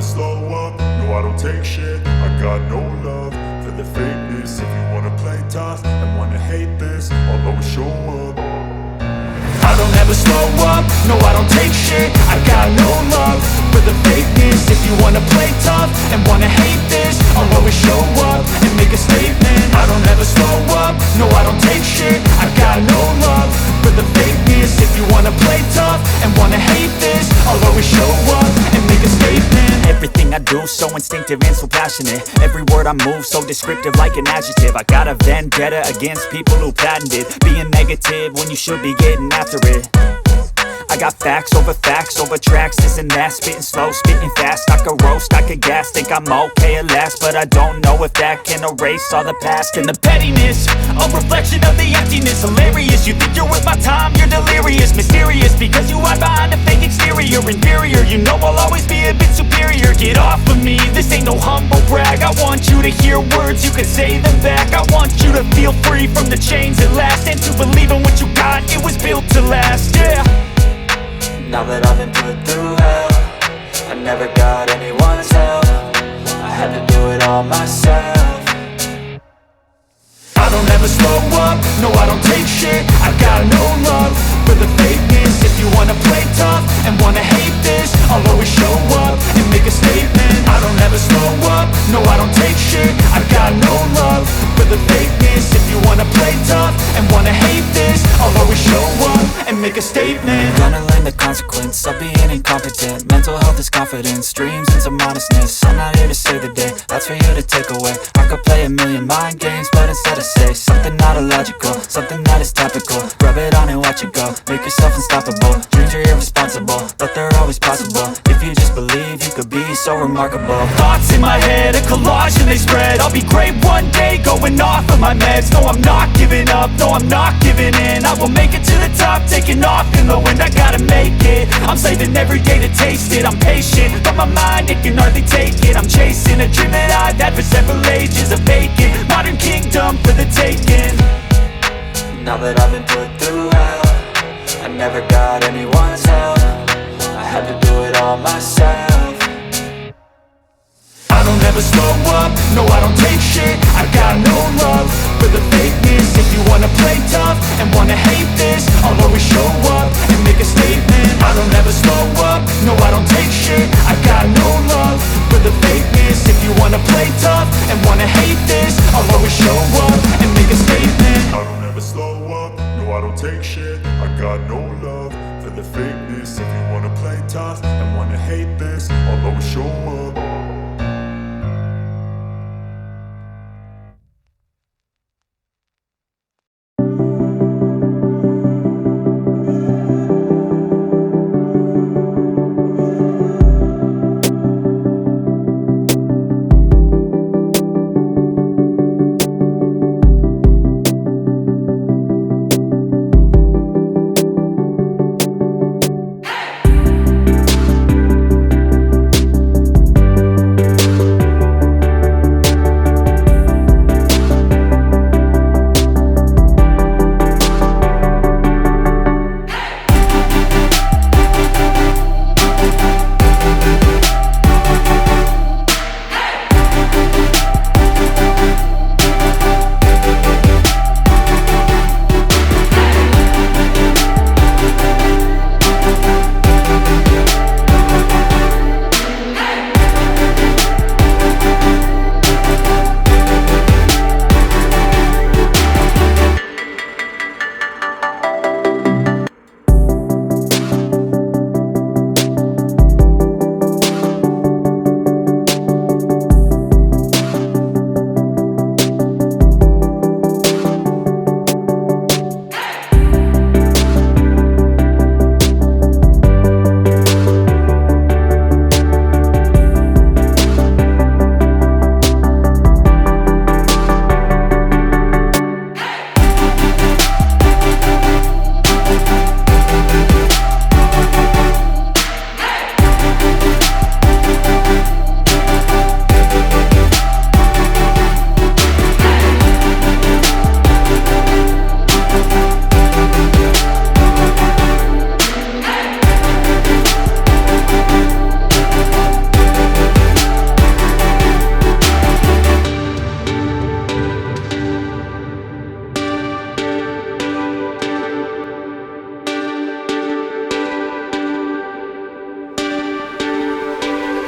slow up, no I don't take shit. I got no love for the fakeness. If you wanna play tough and wanna hate this, I'll always show up. I don't ever slow up, no I don't take shit. I got no love for the fakeness. If you wanna play tough and wanna hate this, I'll always show up and make a statement. I don't ever slow up, no I don't take shit. I got no love for the fakeness. If you wanna play tough and wanna hate this, I'll always show up and make a statement. Everything I do so instinctive and so passionate. Every word I move so descriptive like an adjective. I got a vendetta against people who patented being negative when you should be getting after it. I got facts over tracks, this and that. Spitting slow, spitting fast, I could roast, I could gas. Think I'm okay at last, but I don't know if that can erase all the past. And the pettiness, a reflection of the emptiness. Hilarious, you think you're worth my time, you're delirious. Mysterious, because you hide behind a fake exterior. Inferior, you know I'll always be a bit superior. Get off of me, this ain't no humble brag. I want you to hear words, you can say them back. I want you to feel free from the chains at last, and to believe in what you got, it was built to last, yeah. Now that I've been put through hell, I never got anyone's help. I had to do it all myself. I don't ever slow up, no I don't take shit. I got no love for the fakeness. If you wanna play tough and wanna hate this, I'll always show up and make a statement. I don't ever slow up, no I don't take shit. I got no love for the fakeness. If you wanna play tough and wanna hate this, I'll always show up and make a statement. Gonna learn the consequence of being incompetent. Mental health is confidence, dreams and some honestness. I'm not here to save the day, that's for you to take away. I could play a million mind games, but instead I say something not illogical, something that is topical. Rub it on and watch it go, make yourself unstoppable. Dreams are irresponsible, but they're always possible. If you just believe, you could be so remarkable. Thoughts in my head, a collage and they spread. I'll be great one day, going off of my meds. No, I'm not giving up, no, I'm not giving in. I will make it to the top, taking off in the wind. I gotta make it, I'm saving every day to taste it. I'm patient, but my mind, it can hardly take it. I'm chasing a dream that I've had for several ages. A vacant, modern kingdom for the taking. Now that I've been put through hell, I never got anyone's help. I had to do it all myself. I don't ever slow up, no I don't take shit. I got no love for the fakeness. If you wanna play tough and wanna hate this, I'll always show up and make a statement. I don't ever slow up, no I don't take shit. I got no love for the fakeness. If you wanna play tough and wanna hate